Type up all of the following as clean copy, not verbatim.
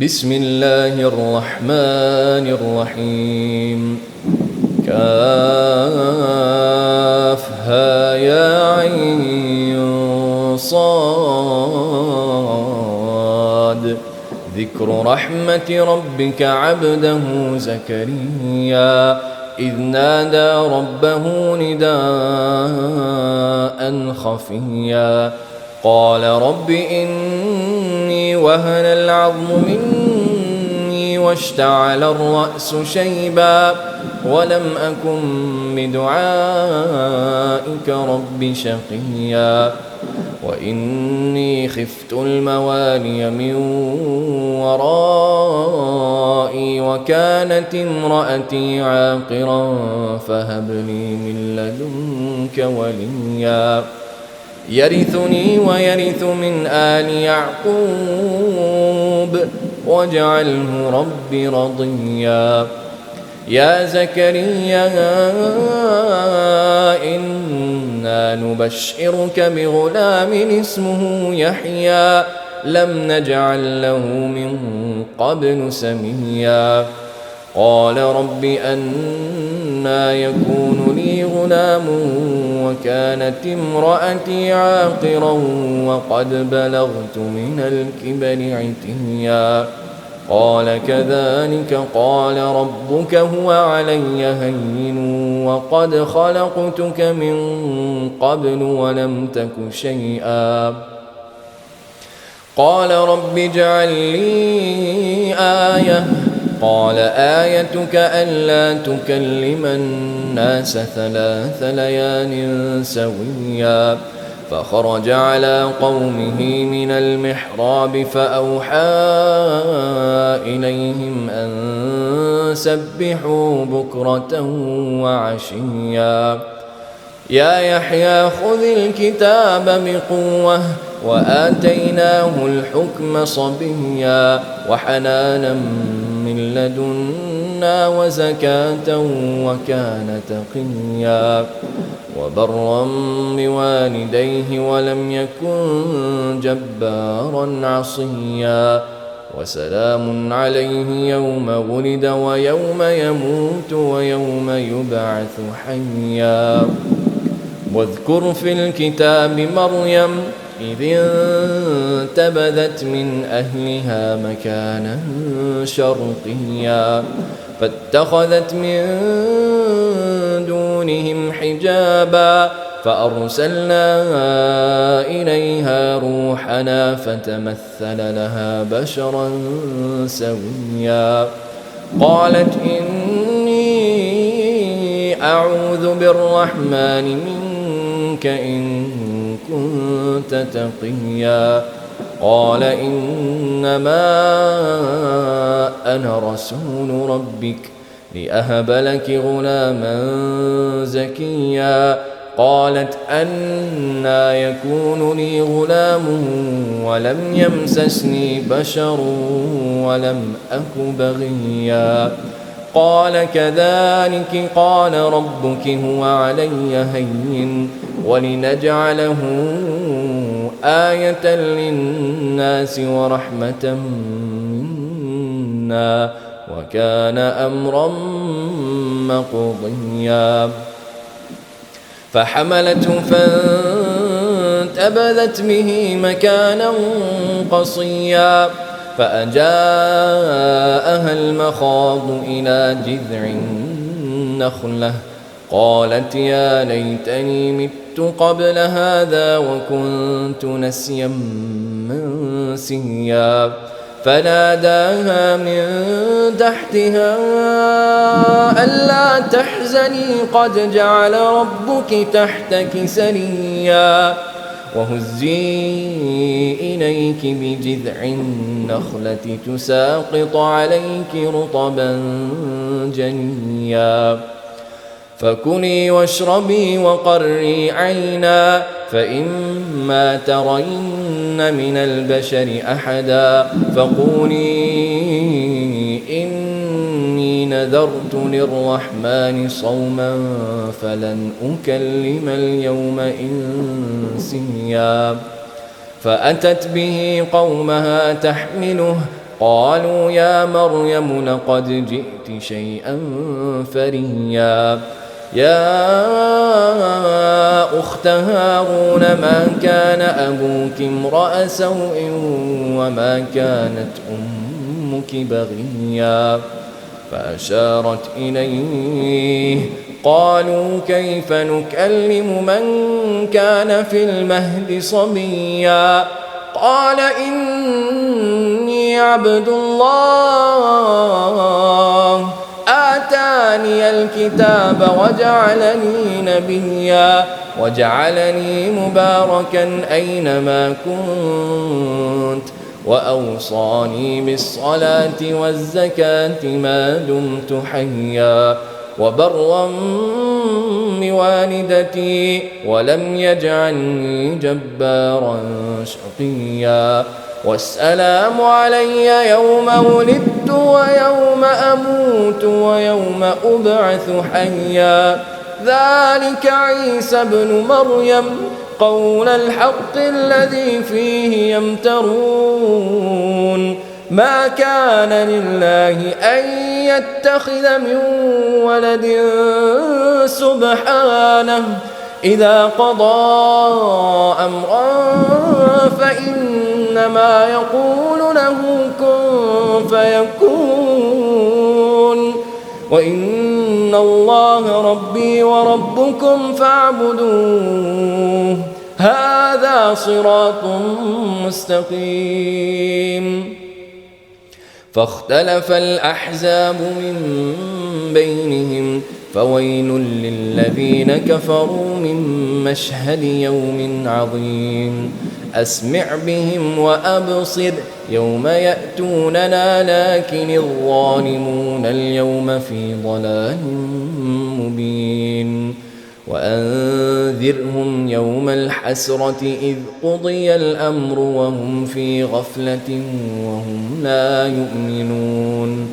بسم الله الرحمن الرحيم. كافها يا عين صاد. ذكر رحمة ربك عبده زكريا إذ نادى ربه نداء خفيا قال رب إني وهن العظم مني واشتعل الرأس شيبا ولم أكن بدعائك رب شقيا وإني خفت الموالي من ورائي وكانت امرأتي عاقرا فهب لي من لدنك وليا يرثني ويرث من آل يعقوب واجعله رب رضيا. يا زكريا إنا نبشرك بغلام اسمه يحيى لم نجعل له من قبل سميا قال رب أنى يكون لي غلام وكانت امرأتي عاقرا وقد بلغت من الكبر عتيا قال كذلك قال ربك هو علي هين وقد خلقتك من قبل ولم تك شيئا قال رب اجعل لي آية قال آيتك ألا تكلم الناس 3 ليال سويا فخرج على قومه من المحراب فأوحى إليهم أن سبحوا بكرة وعشيا يا يحيى خذ الكتاب بقوة وآتيناه الحكم صبيا وحنانا من لدنا وزكاة وكان تقيا وبرا بوالديه ولم يكن جبارا عصيا وسلام عليه يوم ولد ويوم يموت ويوم يبعث حيا واذكر في الكتاب مريم إذ انتبذت من أهلها مكانا شرقيا فاتخذت من دونهم حجابا فأرسلنا إليها روحنا فتمثل لها بشرا سويا قالت إني أعوذ بالرحمن منك إن كنت تقيا قال إنما أنا رسول ربك لأهب لك غلاما زكيا قالت أنى يكون لي غلام ولم يمسسني بشر ولم أك بغيا قال كذلك قال ربك هو علي هين ولنجعله آية للناس ورحمة منا وكان أمرا مقضيا فحملته فانتبذت به مكانا قصيا فأجاءها المخاض إلى جذع النخلة قالت يا ليتني مت قبل هذا وكنت نسيا منسيا فناداها من تحتها ألا تحزني قد جعل ربك تحتك سريا وهزي إليك بجذع النخلة تساقط عليك رطبا جنيا فكلي واشربي وقري عينا فإما ترين من البشر أحدا فقولي إني نذرت للرحمن صوما فلن أكلم اليوم إنسيا فأتت به قومها تحمله قالوا يا مريم لقد جئت شيئا فريا يا أخت هارون ما كان أبوك امرأ سوء وما كانت أمك بغيا فأشارت إليه قالوا كيف نكلم من كان في المهد صبيا قال إني عبد الله آتاني الكتاب وجعلني نبيا وجعلني مباركا أينما كنت وأوصاني بالصلاة والزكاة ما دمت حيا وبرا بوالدتي ولم يجعلني جبارا شقيا والسلام علي يوم ولدت ويوم أموت ويوم أبعث حيا ذلك عيسى ابن مريم قول الحق الذي فيه يمترون ما كان لله أن يتخذ من ولد سبحانه إذا قضى أمرا فإنما يقول له كن فيكون وإن الله ربي وربكم فاعبدوه هذا صراط مستقيم فاختلف الأحزاب من بينهم فويل للذين كفروا من مشهد يوم عظيم أسمع بهم وأبصر يوم يأتوننا لكن الظالمون اليوم في ضلال مبين وأنذرهم يوم الحسرة إذ قضي الأمر وهم في غفلة وهم لا يؤمنون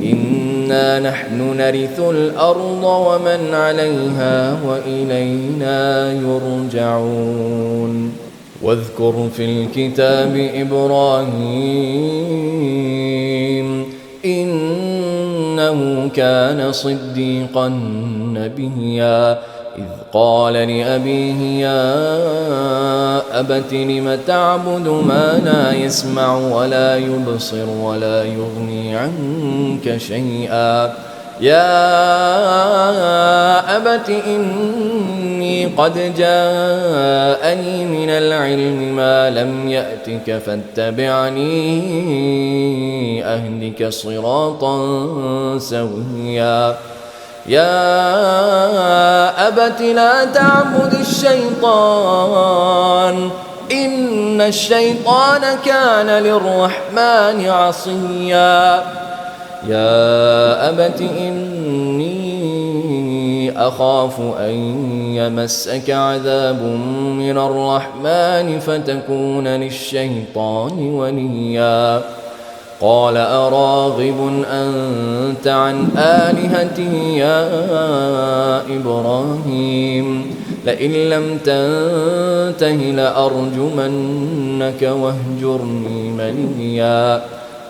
إنا نحن نرث الأرض ومن عليها وإلينا يرجعون واذكر في الكتاب إبراهيم إنه كان صديقا نبيا إذ قال لأبيه يا أبت لم تعبد ما لا يسمع ولا يبصر ولا يغني عنك شيئا يا أبت إني قد جاءني من العلم ما لم يأتك فاتبعني أهدك صراطا سويا يا أبت لا تعبد الشيطان إن الشيطان كان للرحمن عصيا يا أبت إني أخاف أن يمسك عذاب من الرحمن فتكون للشيطان وليا قال أراغب أنت عن آلهتي يا إبراهيم لئن لم تنته لأرجمنك واهجرني مليا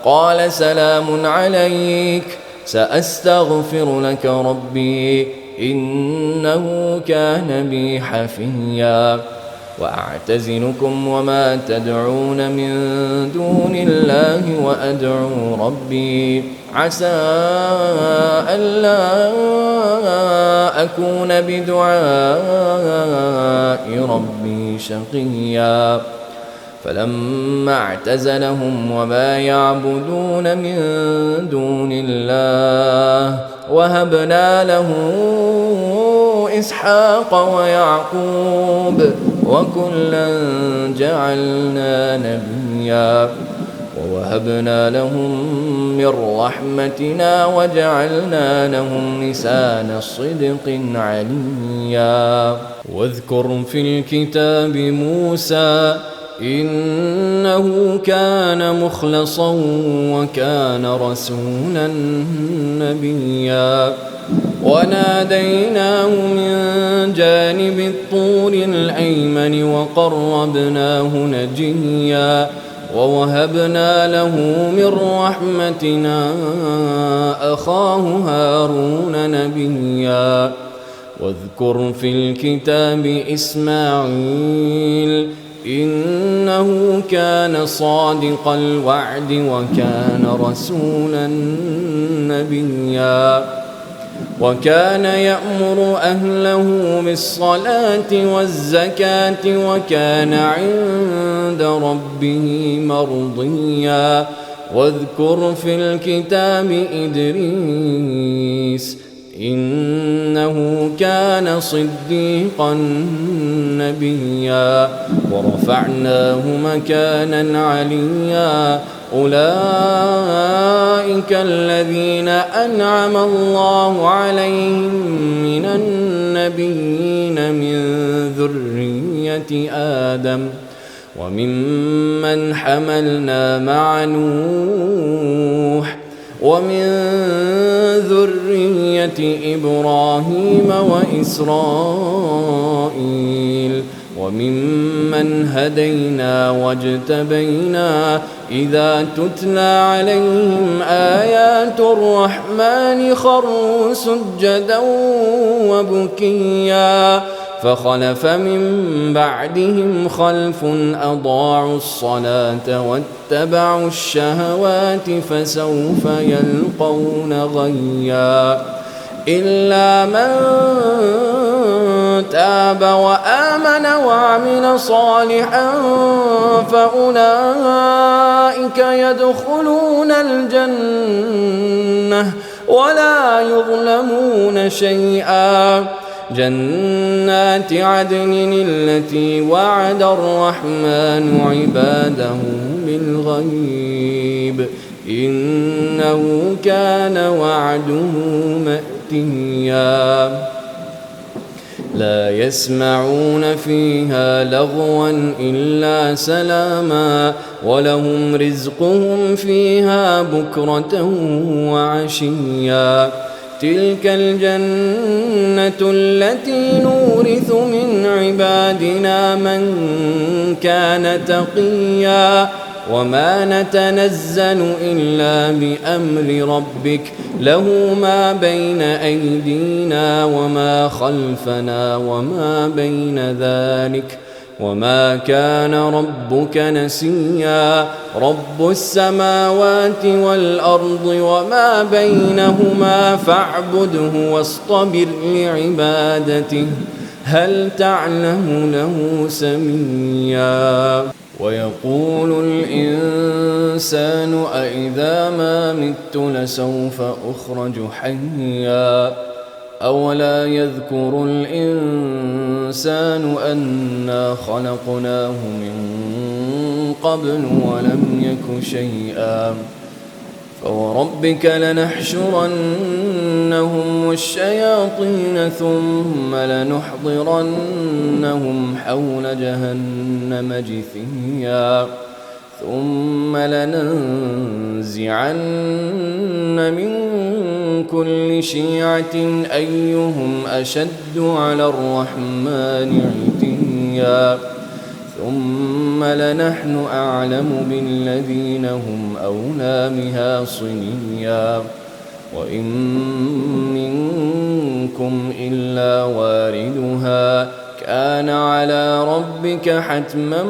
قال سلام عليك سأستغفر لك ربي إنه كان بي حفيا وأعتزلكم وما تدعون من دون الله وأدعو ربي عسى ألا أكون بدعاء ربي شقيا فلما اعتزلهم وما يعبدون من دون الله وهبنا له إسحاق ويعقوب وكلا جعلنا نبيا ووهبنا لهم من رحمتنا وجعلنا لهم لسان صدق عليا واذكر في الكتاب موسى إنه كان مخلصا وكان رسولا نبيا وناديناه من جانب الطور الأيمن وقربناه نجيا ووهبنا له من رحمتنا أخاه هارون نبيا واذكر في الكتاب إسماعيل إنه كان صادق الوعد وكان رسولا نبيا وكان يأمر أهله بالصلاة والزكاة وكان عند ربه مرضيا واذكر في الكتاب إدريس إنه كان صديقا نبيا ورفعناه مكانا عليا أولئك الذين أنعم الله عليهم من النبيين من ذرية آدم وممن حملنا مع نوح ومن ذرية إبراهيم وإسرائيل وممن هدينا واجتبينا إذا تتلى عليهم آيات الرحمن خروا سجدا وبكيا فخلف من بعدهم خلف أضاعوا الصلاة واتبعوا الشهوات فسوف يلقون غيا إلا من تاب وآمن وعمل صالحا فأولئك يدخلون الجنة ولا يظلمون شيئا جنات عدن التي وعد الرحمن عباده بالغيب إنه كان وعده مأتيا لا يسمعون فيها لغوا إلا سلاما ولهم رزقهم فيها بكرة وعشيا تلك الجنة التي نورث من عبادنا من كان تقيا وما نتنزل إلا بأمر ربك له ما بين أيدينا وما خلفنا وما بين ذلك وما كان ربك نسيا رب السماوات والأرض وما بينهما فاعبده واصطبر لعبادته هل تعلم له سميا ويقول الإنسان أإذا ما مت لسوف أخرج حيا أولا يذكر الإنسان أنا خلقناه من قبل ولم يك شيئا فوربك لنحشرنهم والشياطين ثم لنحضرنهم حول جهنم جثيا ثم لننزعن من كل شيعة أيهم أشد على الرحمن عتيا ثم لنحن أعلم بالذين هم أولى بها صليا وإن منكم إلا واردها كان على ربك حتما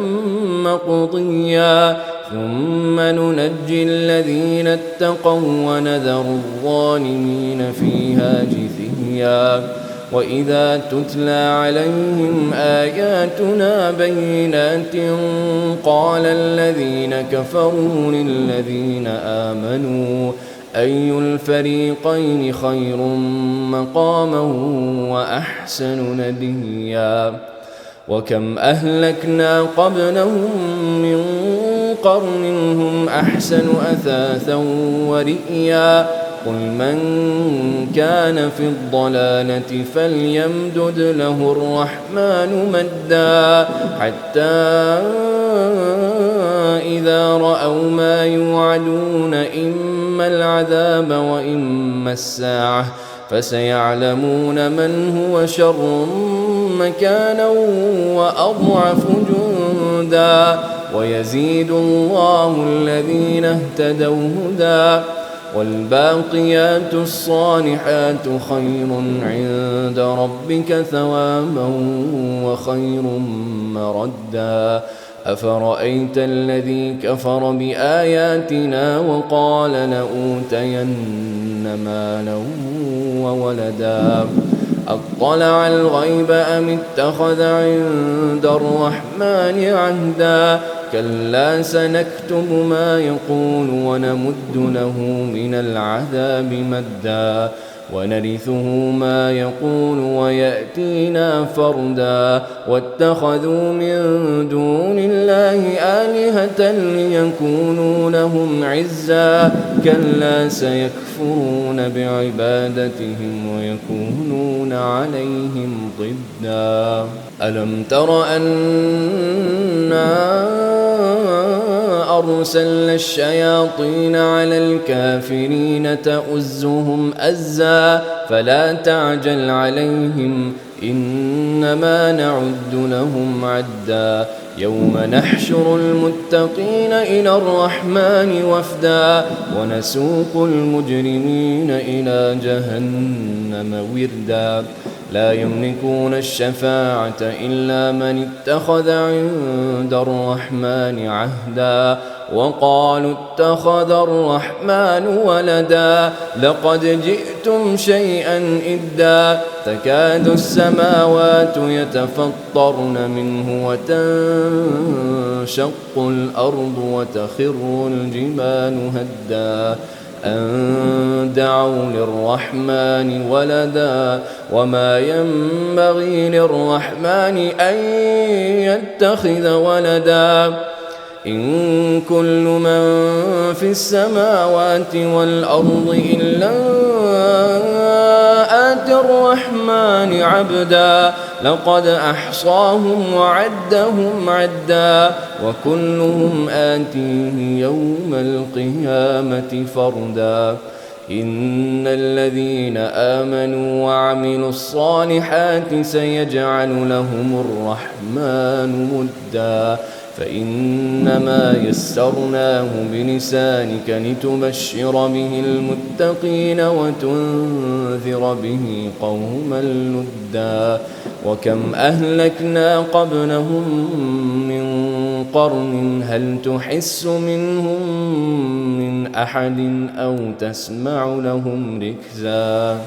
مقضيا ثم ننجي الذين اتقوا ونذر الظالمين فيها جثيا وإذا تتلى عليهم آياتنا بينات قال الذين كفروا للذين آمنوا أي الفريقين خير مقاما وأحسن نديا وكم أهلكنا قبلهم من قرن هم أحسن أثاثا ورئيا قل من كان في الضلالة فليمدد له الرحمن مدا حتى إذا رأوا ما يوعدون إما العذاب وإما الساعة فسيعلمون من هو شر مكانا وأضعف جندا ويزيد الله الذين اهتدوا هدى. والباقيات الصالحات خير عند ربك ثوابا وخير مردا. أفرأيت الذي كفر بآياتنا وقال لأوتين مالا وولدا أطلع الغيب أم اتخذ عند الرحمن عهدا كلا سنكتب ما يقول ونمد له من العذاب مدا ونرثه ما يقول ويأتينا فردا واتخذوا من دون الله آلهة ليكونوا لهم عزا كلا سيكفرون بعبادتهم ويكونون عليهم ضدا. ألم تر أنا أرسلنا الشياطين على الكافرين تؤزهم أزا فلا تعجل عليهم إنما نعد لهم عدا يوم نحشر المتقين إلى الرحمن وفدا ونسوق المجرمين إلى جهنم وردا لا يملكون الشفاعة إلا من اتخذ عند الرحمن عهدا وقالوا اتخذ الرحمن ولدا لقد جئتم شيئا إدا تكاد السماوات يتفطرن منه وتنشق الأرض وتخر الجبال هدا أن دعوا للرحمن ولدا وما ينبغي للرحمن أن يتخذ ولدا إن كل من في السماوات والأرض إلا آتي الرحمن عبدا لقد أحصاهم وعدهم عدا وكلهم آتيه يوم القيامة فردا إن الذين آمنوا وعملوا الصالحات سيجعل لهم الرحمن مدا فإنما يسرناه بلسانك لتبشر به المتقين وتنذر به قوما لدا وكم أهلكنا قبلهم من قرن هل تحس منهم من أحد أو تسمع لهم ركزا.